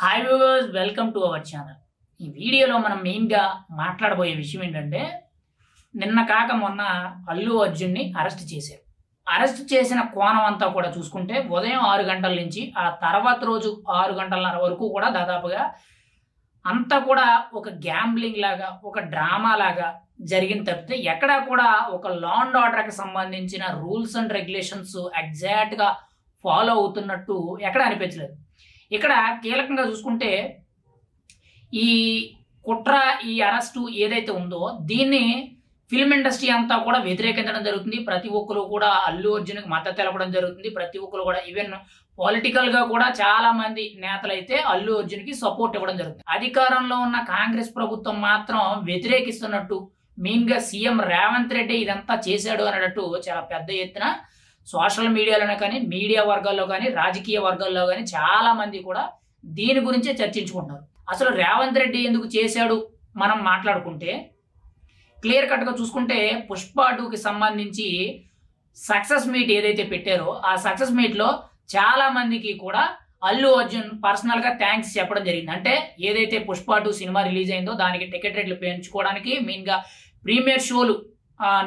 Hi viewers, welcome to our channel. ఈ వీడియోలో మనం మెయిన్గా మాట్లాడబోయే విషయం ఏంటంటే, నిన్న కాక మొన్న అల్లు అర్జున్ని అరెస్ట్ చేశారు. అరెస్ట్ చేసిన కోణం అంతా కూడా చూసుకుంటే ఉదయం 6 గంటల నుంచి ఆ తర్వాత రోజు 6 గంటలన్నర వరకు కూడా దాదాపుగా అంతా కూడా ఒక గ్యాంబ్లింగ్ లాగా, ఒక డ్రామా లాగా జరిగింది తప్పితే ఎక్కడా కూడా ఒక లా అండ్ ఆర్డర్కి సంబంధించిన రూల్స్ అండ్ రెగ్యులేషన్స్ ఎగ్జాక్ట్గా ఫాలో అవుతున్నట్టు ఎక్కడ అనిపించలేదు. ఇక్కడ కీలకంగా చూసుకుంటే ఈ కుట్ర, ఈ అరెస్టు ఏదైతే ఉందో దీన్ని ఫిల్మ్ ఇండస్ట్రీ అంతా కూడా వ్యతిరేకించడం జరుగుతుంది. ప్రతి ఒక్కరు కూడా అల్లు అర్జున్కి మద్దతు తెలపడం జరుగుతుంది. ప్రతి ఒక్కరు కూడా ఈవెన్ పొలిటికల్గా కూడా చాలా మంది నేతలు అయితే అల్లు అర్జున్కి సపోర్ట్ ఇవ్వడం జరుగుతుంది. అధికారంలో ఉన్న కాంగ్రెస్ ప్రభుత్వం మాత్రం వ్యతిరేకిస్తున్నట్టు, మెయిన్గా సీఎం రేవంత్ రెడ్డి ఇదంతా చేశాడు అన్నట్టు చాలా పెద్ద ఎత్తున సోషల్ మీడియాలోనే కానీ, మీడియా వర్గాల్లో కానీ, రాజకీయ వర్గాల్లో కానీ చాలా మంది కూడా దీని గురించే చర్చించుకుంటున్నారు. అసలు రేవంత్ రెడ్డి ఎందుకు చేశాడు మనం మాట్లాడుకుంటే, క్లియర్ కట్గా చూసుకుంటే పుష్ప 2కి సంబంధించి సక్సెస్ మీట్ ఏదైతే పెట్టారో ఆ సక్సెస్ మీట్లో చాలా మందికి కూడా అల్లు అర్జున్ పర్సనల్గా థ్యాంక్స్ చెప్పడం జరిగింది. అంటే ఏదైతే పుష్ప 2 సినిమా రిలీజ్ అయిందో దానికి టికెట్ రేట్లు పెంచుకోవడానికి, మెయిన్గా ప్రీమియర్ షోలు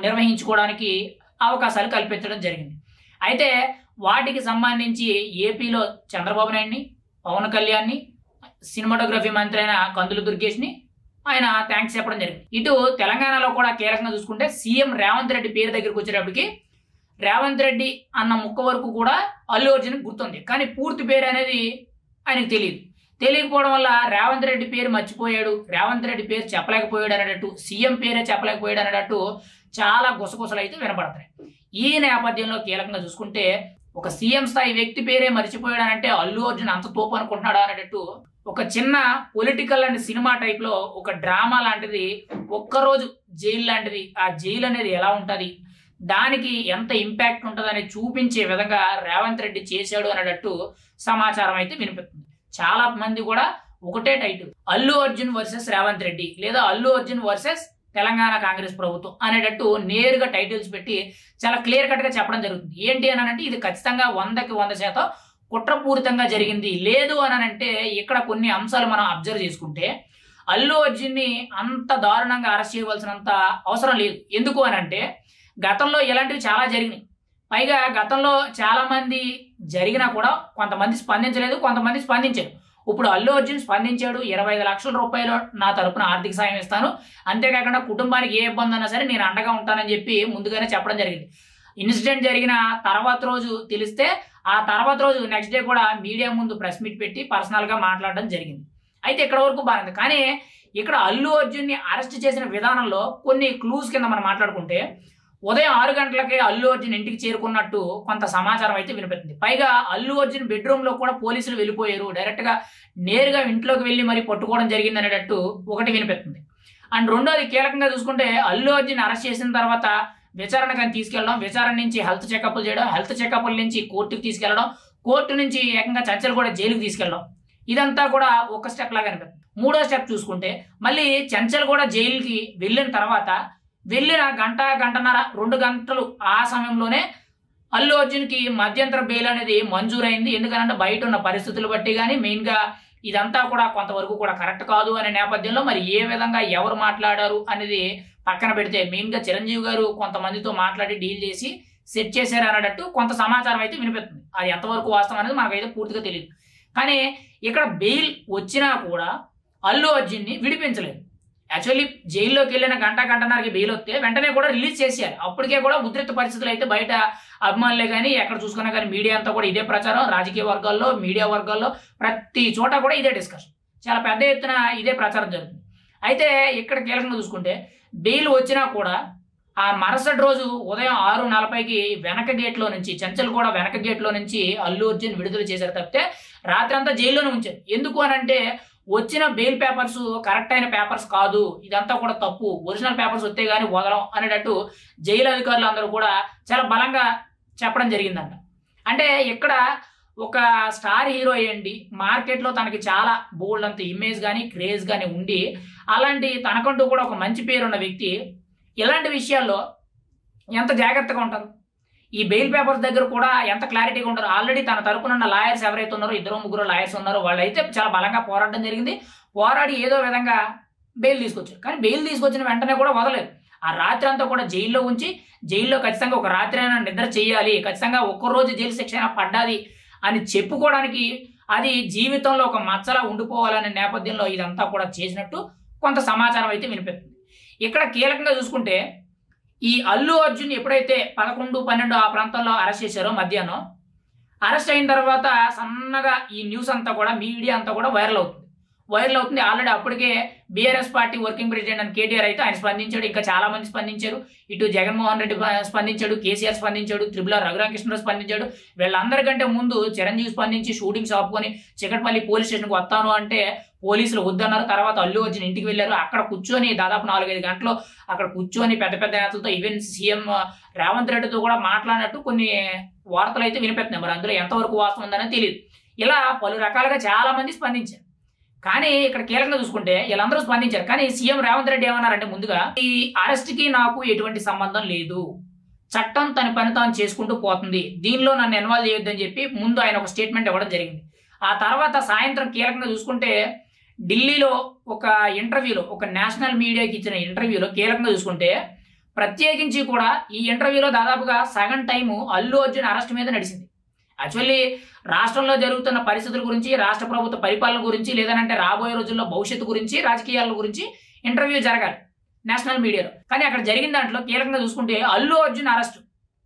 నిర్వహించుకోవడానికి అవకాశాలు కల్పించడం జరిగింది. అయితే వాటికి సంబంధించి ఏపీలో చంద్రబాబు నాయుడిని, పవన్ కళ్యాణ్ని, సినిమాటోగ్రఫీ మంత్రి అయిన కందులు దుర్గేష్ని ఆయన థ్యాంక్స్ చెప్పడం జరిగింది. ఇటు తెలంగాణలో కూడా కీలకంగా చూసుకుంటే సీఎం రేవంత్ రెడ్డి పేరు దగ్గరికి వచ్చేటప్పటికి రేవంత్ రెడ్డి అన్న ముక్క వరకు కూడా అల్లు అర్జున్ గుర్తుంది, కానీ పూర్తి పేరు అనేది ఆయనకు తెలియకపోవడం వల్ల రేవంత్ రెడ్డి పేరు మర్చిపోయాడు, రేవంత్ రెడ్డి పేరు చెప్పలేకపోయాడు అనేటట్టు, సీఎం పేరే చెప్పలేకపోయాడు అనేటట్టు చాలా గుసగుసలు అయితే వినపడతాయి. ఈ నేపథ్యంలో కీలకంగా చూసుకుంటే ఒక సీఎం స్థాయి వ్యక్తి పేరే మర్చిపోయాడు అంటే అల్లు అర్జున్ అంత తోపు అనుకుంటున్నాడు అనేటట్టు ఒక చిన్న పొలిటికల్ అండ్ సినిమా టైప్లో ఒక డ్రామా లాంటిది, ఒక్కరోజు జైలు లాంటిది, ఆ జైలు అనేది ఎలా ఉంటుంది, దానికి ఎంత ఇంపాక్ట్ ఉంటుంది అని చూపించే విధంగా రేవంత్ రెడ్డి చేశాడు అనేటట్టు సమాచారం అయితే వినిపిస్తుంది. చాలా మంది కూడా ఒకటే టైటిల్, అల్లు అర్జున్ వర్సెస్ రేవంత్ రెడ్డి లేదా అల్లు అర్జున్ వర్సెస్ తెలంగాణ కాంగ్రెస్ ప్రభుత్వం అనేటట్టు నేరుగా టైటిల్స్ పెట్టి చాలా క్లియర్ కట్గా చెప్పడం జరుగుతుంది. ఏంటి అని అంటే ఇది ఖచ్చితంగా 100కి 100% కుట్రపూరితంగా జరిగింది. లేదు అని అంటే ఇక్కడ కొన్ని అంశాలు మనం అబ్జర్వ్ చేసుకుంటే అల్లు అర్జున్ని అంత దారుణంగా అరెస్ట్ చేయవలసినంత అవసరం లేదు. ఎందుకు అని అంటే గతంలో ఇలాంటివి చాలా జరిగినాయి. పైగా గతంలో చాలా మంది జరిగినా కూడా కొంతమంది స్పందించలేదు, కొంతమంది స్పందించారు. ఇప్పుడు అల్లు అర్జున్ స్పందించాడు. 25 లక్షల రూపాయలు నా తరపున ఆర్థిక సాయం ఇస్తాను, అంతేకాకుండా కుటుంబానికి ఏ ఇబ్బంది అన్నా సరే నేను అండగా ఉంటానని చెప్పి ముందుగానే చెప్పడం జరిగింది. ఇన్సిడెంట్ జరిగిన తర్వాత రోజు తెలిస్తే ఆ తర్వాత రోజు నెక్స్ట్ డే కూడా మీడియా ముందు ప్రెస్ మీట్ పెట్టి పర్సనల్గా మాట్లాడడం జరిగింది. అయితే ఇక్కడ వరకు బాగుంది. కానీ ఇక్కడ అల్లు అర్జున్ని అరెస్ట్ చేసిన విధానంలో కొన్ని క్లూస్ కింద మనం మాట్లాడుకుంటే ఉదయం 6 గంటలకే అల్లు అర్జున్ ఇంటికి చేరుకున్నట్టు కొంత సమాచారం అయితే వినిపిస్తుంది. పైగా అల్లు అర్జున్ బెడ్రూమ్లో కూడా పోలీసులు వెళ్ళిపోయారు, డైరెక్ట్గా నేరుగా ఇంట్లోకి వెళ్ళి మరి పట్టుకోవడం జరిగింది అనేటట్టు ఒకటి వినిపిస్తుంది. అండ్ రెండోది కీలకంగా చూసుకుంటే అల్లు అర్జున్ అరెస్ట్ చేసిన తర్వాత విచారణకు తీసుకెళ్ళడం, విచారణ నుంచి హెల్త్ చెకప్లు చేయడం, హెల్త్ చెకప్ల నుంచి కోర్టుకు తీసుకెళ్లడం, కోర్టు నుంచి ఏకంగా చంచల్ కూడా జైలుకి తీసుకెళ్ళడం, ఇదంతా కూడా ఒక స్టెప్ లాగా అనిపిస్తుంది. మూడో స్టెప్ చూసుకుంటే మళ్ళీ చంచల్ కూడా జైలుకి వెళ్ళిన తర్వాత వెళ్ళిన గంటన్నర 2 గంటలు ఆ సమయంలోనే అల్లు అర్జున్కి మధ్యంతర బెయిల్ అనేది మంజూరైంది. ఎందుకంటే బయట ఉన్న పరిస్థితులు బట్టి కానీ, మెయిన్గా ఇదంతా కూడా కొంతవరకు కూడా కరెక్ట్ కాదు అనే నేపథ్యంలో మరి ఏ విధంగా ఎవరు మాట్లాడారు అనేది పక్కన పెడితే మెయిన్గా చిరంజీవి గారు కొంతమందితో మాట్లాడి డీల్ చేసి సెట్ చేశారు అనేటట్టు కొంత సమాచారం అయితే వినిపిస్తుంది. అది ఎంతవరకు వాస్తవం అనేది మనకైతే పూర్తిగా తెలియదు. కానీ ఇక్కడ బెయిల్ వచ్చినా కూడా అల్లు అర్జున్ని విడిపించలేదు. యాక్చువల్లీ జైల్లోకి వెళ్ళిన గంటన్నరకి బెయిల్ వస్తే వెంటనే కూడా రిలీజ్ చేశారు. అప్పటికే కూడా ఉద్రిక్త పరిస్థితులు అయితే బయట అభిమానులే కానీ ఎక్కడ చూసుకున్నా కానీ మీడియా అంతా కూడా ఇదే ప్రచారం, రాజకీయ వర్గాల్లో, మీడియా వర్గాల్లో ప్రతి చోట కూడా ఇదే డిస్కషన్, చాలా పెద్ద ఎత్తున ఇదే ప్రచారం జరుగుతుంది. అయితే ఇక్కడ కీలకంగా చూసుకుంటే బెయిల్ వచ్చినా కూడా ఆ మరుసటి రోజు ఉదయం 6:40కి వెనక గేట్లో నుంచి, చంచల్ కూడా వెనక గేట్లో నుంచి అల్లు అర్జున్ విడుదల చేశారు తప్పితే రాత్రి అంతా జైల్లోనే ఉంచారు. ఎందుకు అని అంటే వచ్చిన బెయిల్ పేపర్స్ కరెక్ట్ అయిన పేపర్స్ కాదు, ఇదంతా కూడా తప్పు, ఒరిజినల్ పేపర్స్ వస్తే కానీ వదలం అనేటట్టు జైలు అధికారులు అందరూ కూడా చాలా బలంగా చెప్పడం జరిగిందంట. అంటే ఇక్కడ ఒక స్టార్ హీరో అయ్యండి, మార్కెట్లో తనకి చాలా బోల్డ్ అంత ఇమేజ్ కానీ క్రేజ్ కానీ ఉండి అలాంటి తనకంటూ కూడా ఒక మంచి పేరున్న వ్యక్తి ఇలాంటి విషయాల్లో ఎంత జాగ్రత్తగా ఉంటారు? ఈ బెయిల్ పేపర్స్ దగ్గర కూడా ఎంత క్లారిటీగా ఉంటారు. ఆల్రెడీ తన తరపున ఉన్న లాయర్స్ ఎవరైతే ఉన్నారో 2-3 లాయర్స్ ఉన్నారో వాళ్ళైతే చాలా బలంగా పోరాటం జరిగింది. పోరాడి ఏదో విధంగా బెయిల్ తీసుకొచ్చారు. కానీ బెయిల్ తీసుకొచ్చిన వెంటనే కూడా వదలేదు. ఆ రాత్రి అంతా కూడా జైల్లో ఉంచి జైల్లో ఖచ్చితంగా ఒక రాత్రి అయినా నిద్ర చేయాలి, ఖచ్చితంగా ఒక్కరోజు జైలు శిక్ష అయినా పడ్డాది అని చెప్పుకోవడానికి అది జీవితంలో ఒక మచ్చలా ఉండిపోవాలనే నేపథ్యంలో ఇదంతా కూడా చేసినట్టు కొంత సమాచారం అయితే వినిపిస్తుంది. ఇక్కడ కీలకంగా చూసుకుంటే ఈ అల్లు అర్జున్ ఎప్పుడైతే 11, 12 ఆ ప్రాంతంలో అరెస్ట్ చేశారో మధ్యాహ్నం, అరెస్ట్ అయిన తర్వాత సన్నగా ఈ న్యూస్ అంతా కూడా మీడియా అంతా కూడా వైరల్ అవుతుంది. ఆల్రెడీ అప్పటికే బీఆర్ఎస్ పార్టీ వర్కింగ్ ప్రెసిడెంట్ అని కేటీఆర్ అయితే ఆయన స్పందించాడు. ఇంకా చాలా మంది స్పందించారు. ఇటు జగన్మోహన్ రెడ్డి స్పందించాడు, కేసీఆర్ స్పందించాడు, త్రిపుల రఘురామకృష్ణరావు స్పందించాడు. వీళ్ళందరికంటే ముందు చిరంజీవి స్పందించి షూటింగ్స్ ఆపుకొని చికట్పల్లి పోలీస్ స్టేషన్కి వస్తాను అంటే పోలీసులు వద్దన్నారు. తర్వాత అల్లు అర్జున్ ఇంటికి వెళ్ళారు. అక్కడ కూర్చొని దాదాపు 4-5 గంటలు అక్కడ కూర్చొని పెద్ద పెద్ద నేతలతో ఈవెన్ సీఎం రేవంత్ రెడ్డితో కూడా మాట్లాడినట్టు కొన్ని వార్తలు అయితే వినిపెడుతున్నాయి. మరి అందులో ఎంతవరకు వాస్తవం ఉందనే తెలియదు. ఇలా పలు రకాలుగా చాలా మంది స్పందించారు. కానీ ఇక్కడ కీలకంగా చూసుకుంటే వీళ్ళందరూ స్పందించారు. కానీ సీఎం రేవంత్ రెడ్డి ఏమన్నారంటే ముందుగా ఈ అరెస్ట్ కి నాకు ఎటువంటి సంబంధం లేదు, చట్టం తన పని తాను చేసుకుంటూ పోతుంది, దీనిలో నన్ను ఇన్వాల్వ్ చేయొద్దని చెప్పి ముందు ఆయన ఒక స్టేట్మెంట్ ఇవ్వడం జరిగింది. ఆ తర్వాత సాయంత్రం కీలకంగా చూసుకుంటే ఢిల్లీలో ఒక ఇంటర్వ్యూలో, ఒక నేషనల్ మీడియాకి ఇచ్చిన ఇంటర్వ్యూలో కీలకంగా చూసుకుంటే ప్రత్యేకించి కూడా ఈ ఇంటర్వ్యూలో దాదాపుగా సగం టైము అల్లు అర్జున్ అరెస్ట్ మీద నడిచింది. యాక్చువల్లీ రాష్ట్రంలో జరుగుతున్న పరిస్థితుల గురించి, రాష్ట్ర ప్రభుత్వ పరిపాలన గురించి, లేదనంటే రాబోయే రోజుల్లో భవిష్యత్తు గురించి, రాజకీయాల గురించి ఇంటర్వ్యూ జరగాలి నేషనల్ మీడియాలో. కానీ అక్కడ జరిగిన దాంట్లో కీలకంగా చూసుకుంటే అల్లు అర్జున్ అరెస్ట్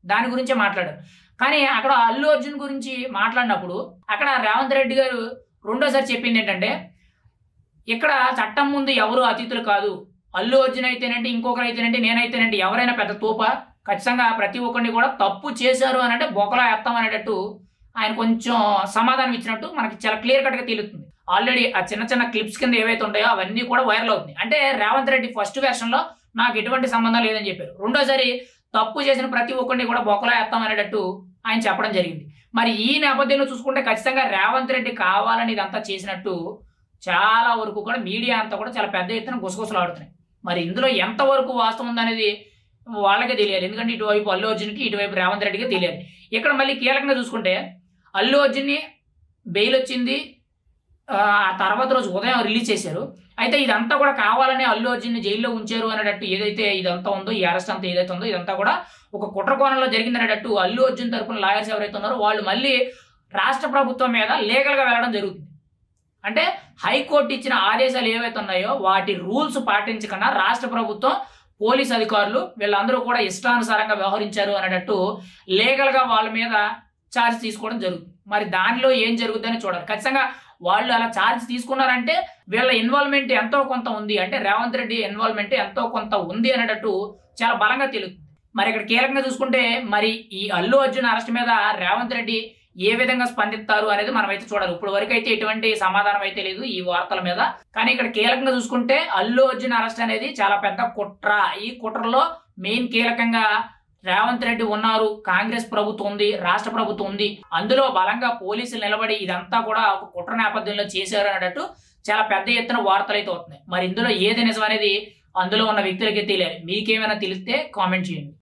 దాని గురించే మాట్లాడారు. కానీ అక్కడ అల్లు అర్జున్ గురించి మాట్లాడినప్పుడు అక్కడ రేవంత్ రెడ్డి గారు రెండోసారి చెప్పింది ఏంటంటే, ఇక్కడ చట్టం ముందు ఎవరు అతిథులు కాదు, అల్లు అర్జున్ అయితేనంటే, ఇంకొకరు అయితేనంటే, నేనైతేనంటే ఎవరైనా పెద్ద తోప, ఖచ్చితంగా ప్రతి ఒక్కరిని కూడా తప్పు చేశారు అని అంటే బొక్కలా వేస్తాం అనేటట్టు ఆయన కొంచెం సమాధానం ఇచ్చినట్టు మనకి చాలా క్లియర్ కట్గా తెలుస్తుంది. ఆల్రెడీ ఆ చిన్న చిన్న క్లిప్స్ కింద ఏవైతే ఉంటాయో అవన్నీ కూడా వైరల్ అవుతుంది. అంటే రేవంత్ రెడ్డి ఫస్ట్ వెర్షన్లో నాకు ఎటువంటి సంబంధం లేదని చెప్పారు. రెండోసారి తప్పు చేసిన ప్రతి ఒక్కరిని కూడా బొక్కలా వేస్తాం అనేటట్టు ఆయన చెప్పడం జరిగింది. మరి ఈ నేపథ్యంలో చూసుకుంటే ఖచ్చితంగా రేవంత్ రెడ్డి కావాలని ఇదంతా చేసినట్టు చాలా వరకు కూడా మీడియా అంతా కూడా చాలా పెద్ద ఎత్తున గుసగుసలాడుతున్నాయి. మరి ఇందులో ఎంతవరకు వాస్తవం ఉందనేది వాళ్ళకే తెలియాలి. ఎందుకంటే ఇటువైపు అల్లు అర్జున్కి, ఇటువైపు రేవంత్ రెడ్డికి తెలియాలి. ఇక్కడ మళ్ళీ కీలకంగా చూసుకుంటే అల్లు అర్జున్ని బెయిల్ వచ్చింది, ఆ తర్వాత రోజు ఉదయం రిలీజ్ చేశారు. అయితే ఇదంతా కూడా కావాలని అల్లు అర్జున్ని జైల్లో ఉంచారు అనేటట్టు ఏదైతే ఇదంతా ఉందో, ఈ అరెస్ట్ అంతా ఏదైతే ఉందో ఇదంతా కూడా ఒక కుట్ర కోణంలో జరిగిందనేటట్టు అల్లు అర్జున్ తరపున లాయర్స్ ఎవరైతే ఉన్నారో వాళ్ళు మళ్ళీ రాష్ట్ర ప్రభుత్వం మీద లీగల్గా వెళ్ళడం జరుగుతుంది. అంటే హైకోర్టు ఇచ్చిన ఆదేశాలు ఏవైతే ఉన్నాయో వాటి రూల్స్ పాటించకుండా రాష్ట్ర ప్రభుత్వం, పోలీస్ అధికారులు వీళ్ళందరూ కూడా ఇష్టానుసారంగా వ్యవహరించారు అనేటట్టు లీగల్గా వాళ్ళ మీద ఛార్జ్ తీసుకోవడం జరుగుతుంది. మరి దానిలో ఏం జరుగుతుందని చూడాలి. ఖచ్చితంగా వాళ్ళు అలా ఛార్జ్ తీసుకున్నారంటే వీళ్ళ ఇన్వాల్వ్మెంట్ ఎంతో కొంత ఉంది, అంటే రేవంత్ రెడ్డి ఇన్వాల్వ్మెంట్ ఎంతో కొంత ఉంది అనేటట్టు చాలా బలంగా తెలుస్తుంది. మరి ఇక్కడ కీలకంగా చూసుకుంటే మరి ఈ అల్లు అర్జున్ అరెస్ట్ మీద రేవంత్ రెడ్డి ఏ విధంగా స్పందిస్తారు అనేది మనం అయితే చూడాలి. ఇప్పుడు వరకు అయితే ఎటువంటి సమాధానం అయితే లేదు ఈ వార్తల మీద. కానీ ఇక్కడ కీలకంగా చూసుకుంటే అల్లు అర్జున్ అరెస్ట్ అనేది చాలా పెద్ద కుట్ర. ఈ కుట్రలో మెయిన్ కీలకంగా రేవంత్ రెడ్డి ఉన్నారు, కాంగ్రెస్ ప్రభుత్వం ఉంది, రాష్ట్ర ప్రభుత్వం ఉంది. అందులో బలంగా పోలీసులు నిలబడి ఇదంతా కూడా ఒక కుట్ర నేపథ్యంలో చేశారు అనేటట్టు చాలా పెద్ద ఎత్తున వార్తలు అయితే వస్తున్నాయి. మరి ఇందులో ఏది నిజం అనేది అందులో ఉన్న వ్యక్తులకే తెలియాలి. మీకేమైనా తెలిస్తే కామెంట్ చేయండి.